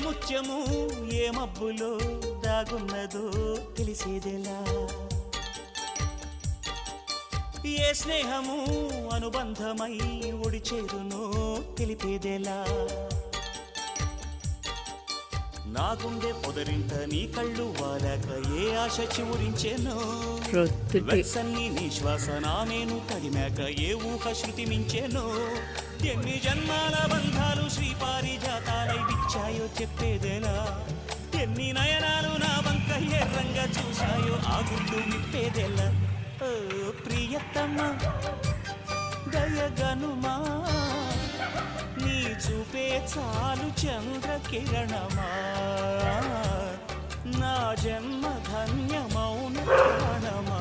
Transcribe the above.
ముత్యము ఏ మబ్బులో దాగున్నదో తెలిసేదెలా ఏ స్నేహము అనుబంధమై ఒడి చేరునో తెలిపేదెలా నా గుండె పొదరింట నీ కళ్ళు వాలాక ఏ ఆశ చివురించెనో వెచ్చని నీ శ్వాస నామేను తడిమాక ఏ ఊహ శృతి మించెనో ఎన్ని జన్మాల బంధాలు శ్రీపారిజాతాలై విచ్చాయో చెప్పేదెలా ఎన్ని నయనాలు నా వంక ఎర్రంగా చూశాయో ఆ గుడ్డు విప్పేదెలా ఓ ప్రియతమ్మ దయగనుమా నీ చూపే చాలు చంద్రకిరణమా నా జన్మ ధన్యమౌన ప్రాణమా